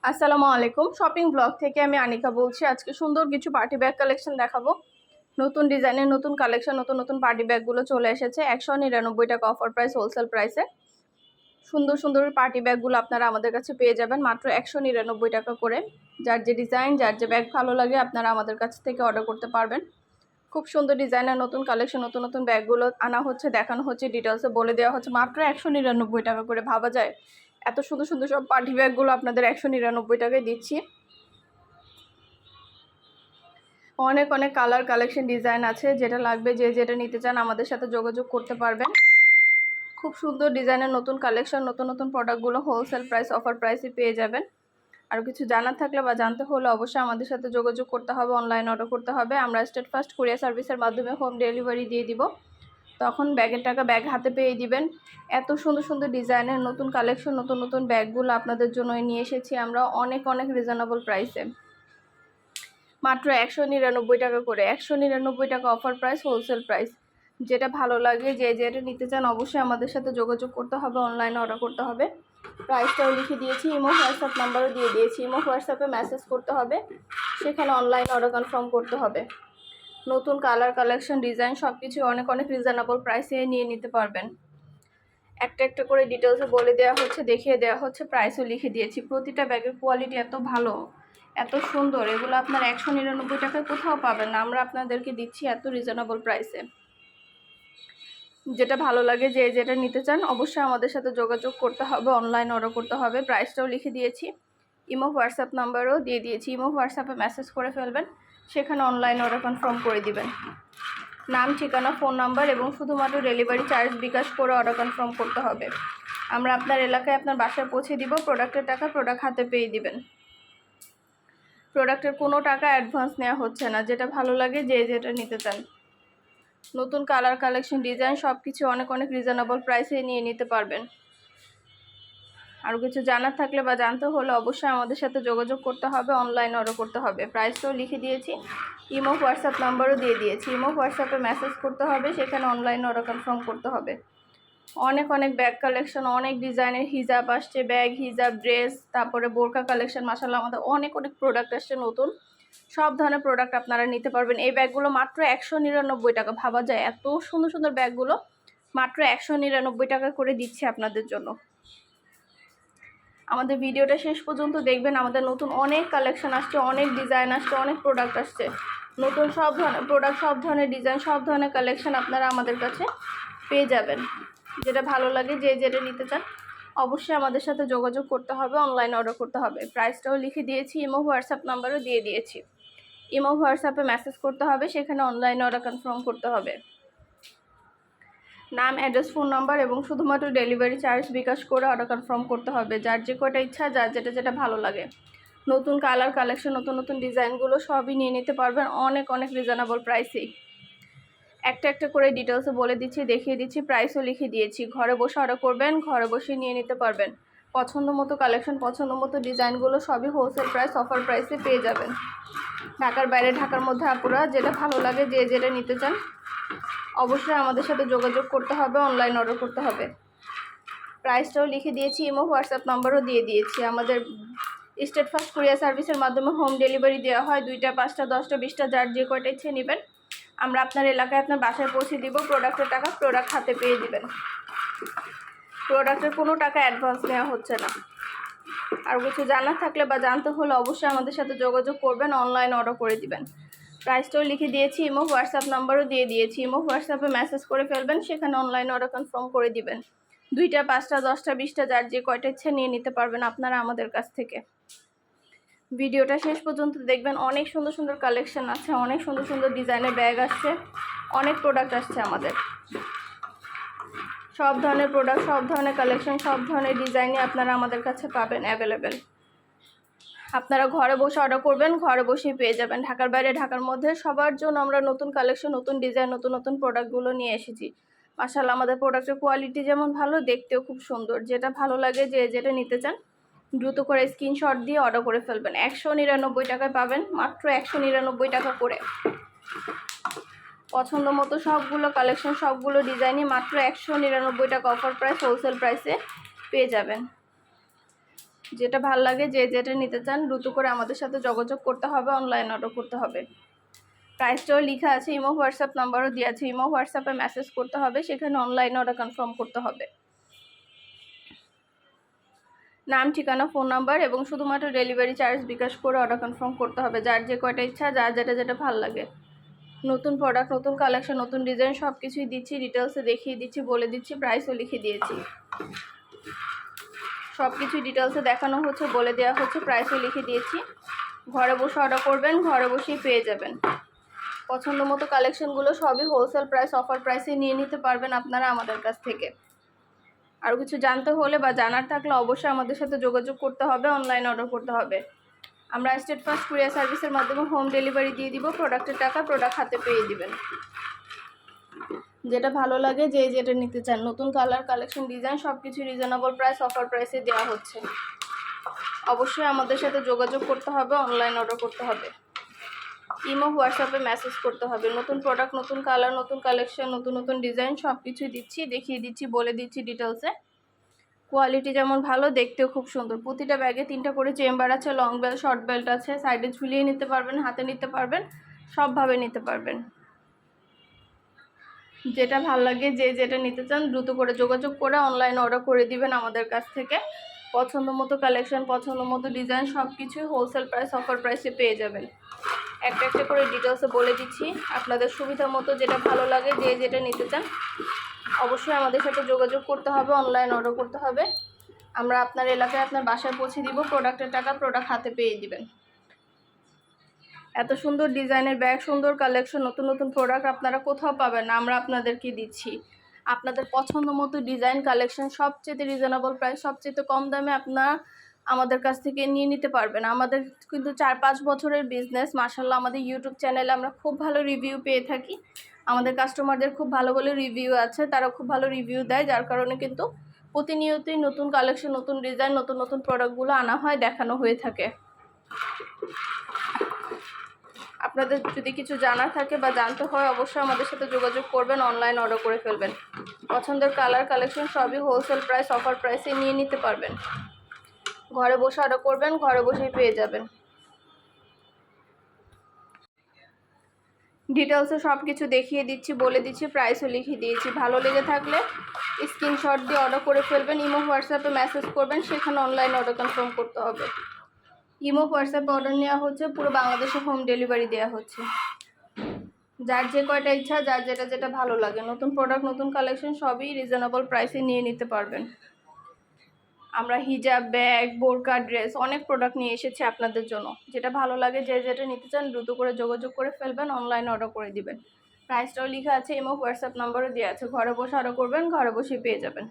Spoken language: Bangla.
আসসালামু আলাইকুম। শপিং ব্লগ থেকে আমি আনিকা বলছি। আজকে সুন্দর কিছু পার্টি ব্যাগ কালেকশন দেখাবো। নতুন ডিজাইনের নতুন কালেকশন, নতুন নতুন পার্টি ব্যাগগুলো চলে এসেছে 199 টাকা অফার প্রাইস, হোলসেল প্রাইসে। সুন্দর সুন্দর পার্টি ব্যাগগুলো আপনারা আমাদের কাছে পেয়ে যাবেন মাত্র 199 টাকা করে। যার যে ডিজাইন, যার যে ব্যাগ ভালো লাগে আপনারা আমাদের কাছ থেকে অর্ডার করতে পারবেন। খুব সুন্দর ডিজাইনের নতুন কালেকশন, নতুন নতুন ব্যাগগুলো আনা হচ্ছে, দেখানো হচ্ছে, ডিটেলসে বলে দেওয়া হচ্ছে মাত্র 199 টাকা করে। ভাবা যায় এত সুন্দর সুন্দর সব পার্টি ব্যাগগুলো আপনাদের 199 টাকায় দিচ্ছি। অনেক অনেক কালার, কালেকশন, ডিজাইন আছে। যেটা লাগবে, যে যেটা নিতে চান আমাদের সাথে যোগাযোগ করতে পারবেন। খুব সুন্দর ডিজাইনের নতুন কালেকশন, নতুন নতুন প্রোডাক্টগুলো হোলসেল প্রাইস, অফার প্রাইসে পেয়ে যাবেন। আর কিছু জানার থাকলে বা জানতে হলে অবশ্যই আমাদের সাথে যোগাযোগ করতে হবে, অনলাইন অর্ডার করতে হবে। আমরা স্টেট ফার্স্ট কুরিয়ার সার্ভিসের মাধ্যমে হোম ডেলিভারি দিয়ে দিব। তখন ব্যাগের টাকা ব্যাগ হাতে পেয়ে দিবেন। এত সুন্দর সুন্দর ডিজাইনের নতুন কালেকশন, নতুন নতুন ব্যাগগুলো আপনাদের জন্য নিয়ে এসেছি আমরা অনেক অনেক রিজনেবল প্রাইসে, মাত্র 199 টাকা করে। 199 টাকা অফার প্রাইস, হোলসেল প্রাইস। যেটা ভালো লাগে, যে যেটা নিতে চান অবশ্যই আমাদের সাথে যোগাযোগ করতে হবে, অনলাইনে অর্ডার করতে হবে। প্রাইসটাও লিখে দিয়েছি, ইমো হোয়াটসঅ্যাপ নাম্বারও দিয়ে দিয়েছি। ইমো হোয়াটসঅ্যাপে মেসেজ করতে হবে, সেখানে অনলাইনে অর্ডার কনফার্ম করতে হবে। নতুন কালার, কালেকশন, ডিজাইন সব কিছু অনেক অনেক রিজনেবল প্রাইসে নিয়ে নিতে পারবেন। একটা একটা করে ডিটেলসে বলে দেওয়া হচ্ছে, দেখিয়ে দেওয়া হচ্ছে, প্রাইসও লিখে দিয়েছি। প্রতিটা ব্যাগের কোয়ালিটি এত ভালো, এত সুন্দর, এগুলো আপনার 199 টাকায় কোথাও পাবেন না। আমরা আপনাদেরকে দিচ্ছি এত রিজনেবল প্রাইসে। যেটা ভালো লাগে, যে যেটা নিতে চান অবশ্যই আমাদের সাথে যোগাযোগ করতে হবে, অনলাইন অর্ডার করতে হবে। প্রাইসটাও লিখে দিয়েছি, ইমো হোয়াটসঅ্যাপ নাম্বারও দিয়ে দিয়েছি। ইমো হোয়াটসঅ্যাপে মেসেজ করে ফেলবেন, সেখানে অনলাইন অর্ডার কনফার্ম করে দিবেন। নাম, ঠিকানা, ফোন নাম্বার এবং শুধুমাত্র ডেলিভারি চার্জ বিকাশ করে অর্ডার কনফার্ম করতে হবে। আমরা আপনার এলাকায় আপনার বাসায় পৌঁছে দিব। প্রোডাক্টের টাকা প্রোডাক্ট হাতে পেয়ে দিবেন। প্রোডাক্টের কোনো টাকা অ্যাডভান্স নেওয়া হচ্ছে না। যেটা ভালো লাগে, যে যেটা নিতে চান নতুন কালার, কালেকশন, ডিজাইন সব কিছু অনেক অনেক রিজনেবল প্রাইসে নিয়ে নিতে পারবেন। আরও কিছু জানার থাকলে বা জানতে হলে অবশ্যই আমাদের সাথে যোগাযোগ করতে হবে, অনলাইন অর্ডার করতে হবে। প্রাইসটাও লিখে দিয়েছি, ইমো হোয়াটসঅ্যাপ নাম্বারও দিয়ে দিয়েছি। ইমো হোয়াটসঅ্যাপে মেসেজ করতে হবে, সেখানে অনলাইন অর্ডার কনফার্ম করতে হবে। অনেক অনেক ব্যাগ কালেকশন, অনেক ডিজাইনের হিজাব আসছে, ব্যাগ, হিজাব, ড্রেস, তারপরে বোরকা কালেকশন। মাশাআল্লাহ আমাদের অনেক অনেক প্রোডাক্ট আসছে নতুন। সব ধরনের প্রোডাক্ট আপনারা নিতে পারবেন। এই ব্যাগগুলো মাত্র 199 টাকা। ভাবা যায় এত সুন্দর সুন্দর ব্যাগগুলো মাত্র 199 টাকা করে দিচ্ছি আপনাদের জন্য। আমাদের ভিডিওটা শেষ পর্যন্ত দেখবেন। আমাদের নতুন অনেক কালেকশন আসছে, অনেক ডিজাইন আসছে, অনেক প্রোডাক্ট আসছে। নতুন সব ধরনের প্রোডাক্ট, সব ধরনের ডিজাইন, সব ধরনের কালেকশন আপনারা আমাদের কাছে পেয়ে যাবেন। যেটা ভালো লাগে, যে যেটা নিতে চান অবশ্যই আমাদের সাথে যোগাযোগ করতে হবে, অনলাইন অর্ডার করতে হবে। প্রাইসটাও লিখে দিয়েছি, ইমো হোয়াটসঅ্যাপ নাম্বারও দিয়ে দিয়েছি। ইমো হোয়াটসঅ্যাপে মেসেজ করতে হবে, সেখানে অনলাইন অর্ডার কনফার্ম করতে হবে। নাম, অ্যাড্রেস, ফোন নাম্বার এবং শুধুমাত্র ডেলিভারি চার্জ বিকাশ করে অর্ডার কনফার্ম করতে হবে। যার যে কয়টা ইচ্ছা, যার যেটা যেটা ভালো লাগে। নতুন কালার, কালেকশন, নতুন নতুন ডিজাইনগুলো সবই নিয়ে নিতে পারবেন অনেক অনেক রিজনেবল প্রাইসেই। একটা একটা করে ডিটেলসে বলে দিচ্ছি, দেখিয়ে দিচ্ছি, প্রাইসও লিখে দিয়েছি। ঘরে বসে অর্ডার করবেন, ঘরে বসে নিয়ে নিতে পারবেন। পছন্দ মতো কালেকশন, পছন্দ মতো ডিজাইনগুলো সবই হোলসেল প্রাইস, অফার প্রাইসে পেয়ে যাবেন। ঢাকার বাইরে, ঢাকার মধ্যে আপুরা যেটা ভালো লাগে, যে যেটা নিতে চান অবশ্যই আমাদের সাথে যোগাযোগ করতে হবে, অনলাইন অর্ডার করতে হবে। প্রাইসটাও লিখে দিয়েছি, ইমো হোয়াটসঅ্যাপ নাম্বারও দিয়ে দিয়েছি। আমাদের স্টেট ফার্স্ট কুরিয়ার সার্ভিসের মাধ্যমে হোম ডেলিভারি দেওয়া হয়। 2টা, 5টা, 10টা, 20টা, যার যে কয়টা ইচ্ছে নেবেন আমরা আপনার এলাকায় আপনার বাসায় পৌঁছে দিব। প্রোডাক্টের টাকা প্রোডাক্ট হাতে পেয়ে দিবেন। প্রোডাক্টের কোনো টাকা অ্যাডভান্স নেওয়া হচ্ছে না। আর কিছু জানার থাকলে বা জানতে হলে অবশ্যই আমাদের সাথে যোগাযোগ করবেন, অনলাইন অর্ডার করে দিবেন। প্রাইসটাও লিখে দিয়েছি, ইমো হোয়াটসঅ্যাপ নাম্বারও দিয়ে দিয়েছি। ইমো হোয়াটসঅ্যাপে মেসেজ করে ফেলবেন, সেখানে অনলাইন অর্ডার কনফার্ম করে দিবেন। 2টা, 5টা, 10টা, 20টা, যার যে কয়টা ইচ্ছে নিয়ে নিতে পারবেন আপনারা আমাদের কাছ থেকে। ভিডিওটা শেষ পর্যন্ত দেখবেন। অনেক সুন্দর সুন্দর কালেকশন আছে, অনেক সুন্দর সুন্দর ডিজাইনের ব্যাগ আসছে, অনেক প্রোডাক্ট আসছে আমাদের। সব ধরনের প্রোডাক্ট, সব ধরনের কালেকশন, সব ধরনের ডিজাইনই আপনারা আমাদের কাছে পাবেন অ্যাভেলেবেল। আপনারা ঘরে বসে অর্ডার করবেন, ঘরে বসেই পেয়ে যাবেন। ঢাকার বাইরে, ঢাকার মধ্যে সবার জন্য আমরা নতুন কালেকশন, নতুন ডিজাইন, নতুন নতুন প্রোডাক্টগুলো নিয়ে এসেছি। মাশাআল্লাহ আমাদের প্রোডাক্টের কোয়ালিটি যেমন ভালো, দেখতেও খুব সুন্দর। যেটা ভালো লাগে, যে যেটা নিতে চান দ্রুত করে স্ক্রিনশট দিয়ে অর্ডার করে ফেলবেন। 199 টাকায় পাবেন, মাত্র 199 টাকা করে। পছন্দ মতো সবগুলো কালেকশন, সবগুলো ডিজাইনই মাত্র 199 টাকা অফার প্রাইস, হোলসেল প্রাইসে পেয়ে যাবেন। যেটা ভাল লাগে, যে যেটা নিতে চান দ্রুত করে আমাদের সাথে যোগাযোগ করতে হবে, অনলাইন অর্ডার করতে হবে। প্রাইসটাও লেখা আছে, ইমো হোয়াটসঅ্যাপ নাম্বারও দেওয়া আছে। ইমো হোয়াটসঅ্যাপে মেসেজ করতে হবে, সেখানে অনলাইন অর্ডার কনফার্ম করতে হবে। নাম, ঠিকানা, ফোন নাম্বার এবং শুধুমাত্র ডেলিভারি চার্জ বিকাশ করে অর্ডার কনফার্ম করতে হবে। যার যে কয়টা ইচ্ছা, যার যেটা যেটা ভাল লাগে। নতুন প্রোডাক্ট, নতুন কালেকশন, নতুন ডিজাইন সব কিছুই দিচ্ছি, ডিটেলসে দেখিয়ে দিচ্ছি, বলে দিচ্ছি, প্রাইসও লিখে দিয়েছি। সব কিছুই ডিটেলসে দেখানো হচ্ছে, বলে দেওয়া হচ্ছে, প্রাইসও লিখে দিয়েছি। ঘরে বসে অর্ডার করবেন, ঘরে বসেই পেয়ে যাবেন। পছন্দ মতো কালেকশনগুলো সবই হোলসেল প্রাইস, অফার প্রাইসে নিয়ে নিতে পারবেন আপনারা আমাদের কাছ থেকে। আরও কিছু জানতে হলে বা জানার থাকলে অবশ্যই আমাদের সাথে যোগাযোগ করতে হবে, অনলাইন অর্ডার করতে হবে। আমরা স্টেট ফার্স্ট কুরিয়ার সার্ভিসের মাধ্যমে হোম ডেলিভারি দিয়ে দিব। প্রোডাক্টের টাকা প্রোডাক্ট হাতে পেয়ে দিবেন। যেটা ভালো লাগে, যে যেটা নিতে চান, নতুন কালার, কালেকশন, ডিজাইন সব কিছু রিজনেবল প্রাইস, অফার প্রাইসে দেওয়া হচ্ছে। অবশ্যই আমাদের সাথে যোগাযোগ করতে হবে, অনলাইন অর্ডার করতে হবে। ইমো হোয়াটসঅ্যাপে মেসেজ করতে হবে। নতুন প্রোডাক্ট, নতুন কালার, নতুন কালেকশন, নতুন নতুন ডিজাইন সব কিছুই দিচ্ছি, দেখিয়ে দিচ্ছি, বলে দিচ্ছি ডিটেলসে। কোয়ালিটি যেমন ভালো, দেখতেও খুব সুন্দর। প্রতিটা ব্যাগে 3টা করে চেম্বার আছে, লং বেল্ট, শর্ট বেল্ট আছে। সাইডে ঝুলিয়ে নিতে পারবেন, হাতে নিতে পারবেন, সবভাবে নিতে পারবেন। যেটা ভাল লাগে, যে যেটা নিতে চান দ্রুত করে যোগাযোগ করে অনলাইন অর্ডার করে দিবেন আমাদের কাছ থেকে। পছন্দ মতো কালেকশন, পছন্দ মতো ডিজাইন সব কিছুই হোলসেল প্রাইস, অফার প্রাইসে পেয়ে যাবেন। একটা একটা করে ডিটেলসে বলে দিচ্ছি, আপনাদের সুবিধা মতো যেটা ভালো লাগে, যে যেটা নিতে চান অবশ্যই আমাদের সাথে যোগাযোগ করতে হবে, অনলাইন অর্ডার করতে হবে। আমরা আপনার এলাকায় আপনার বাসায় পৌঁছে দিব। প্রোডাক্টের টাকা প্রোডাক্ট হাতে পেয়ে দিবেন। এত সুন্দর ডিজাইনের ব্যাগ, সুন্দর কালেকশন, নতুন নতুন প্রোডাক্ট আপনারা কোথাও পাবেন না, আমরা আপনাদেরকে দিচ্ছি। আপনাদের পছন্দ মতো ডিজাইন, কালেকশন সবচেয়ে রিজনেবল প্রাইস, সবচেয়ে কম দামে আপনারা আমাদের কাছ থেকে নিয়ে নিতে পারবেন। আমাদের কিন্তু 4-5 বছরের বিজনেস। মাশাআল্লাহ, আমাদের ইউটিউব চ্যানেলে আমরা খুব ভালো রিভিউ পেয়ে থাকি। আমাদের কাস্টমারদের খুব ভালো ভালো রিভিউ আছে, তারা খুব ভালো রিভিউ দেয়, যার কারণে কিন্তু প্রতিনিয়তই নতুন কালেকশন, নতুন ডিজাইন, নতুন নতুন প্রোডাক্টগুলো আনা হয়, দেখানো হয়ে থাকে। আপনাদের যদি কিছু জানার থাকে বা জানতে হয় অবশ্যই আমাদের সাথে যোগাযোগ করবেন, অনলাইন অর্ডার করে ফেলবেন। পছন্দের কালার, কালেকশন সবই হোলসেল প্রাইস, অফার প্রাইসে নিয়ে নিতে পারবেন। ঘরে বসে অর্ডার করবেন, ঘরে বসেই পেয়ে যাবেন। ডিটেলসে সব কিছু দেখিয়ে দিচ্ছি, বলে দিচ্ছি, প্রাইসও লিখে দিয়েছি। ভালো লেগে থাকলে স্ক্রিনশট দিয়ে অর্ডার করে ফেলবেন। ইমো হোয়াটসঅ্যাপে মেসেজ করবেন, সেখানে অনলাইন অর্ডার কনফার্ম করতে হবে। ইমো হোয়াটসঅ্যাপে অর্ডার নেওয়া হচ্ছে, পুরো বাংলাদেশে হোম ডেলিভারি দেওয়া হচ্ছে। যার যে কয়টা ইচ্ছা, যার যেটা যেটা ভালো লাগে, নতুন প্রোডাক্ট, নতুন কালেকশন সবই রিজনেবল প্রাইসে নিয়ে নিতে পারবেন। আমরা হিজাব, ব্যাগ, বোরকা, ড্রেস অনেক প্রোডাক্ট নিয়ে এসেছি আপনাদের জন্য। যেটা ভালো লাগে, যে যেটা নিতে চান দ্রুত করে যোগাযোগ করে ফেলবেন, অনলাইন অর্ডার করে দিবেন। প্রাইসটাও লেখা আছে, ইমো হোয়াটসঅ্যাপ নাম্বারও দেওয়া আছে। ঘরে বসে অর্ডার করবেন, ঘরে বসে পেয়ে যাবেন।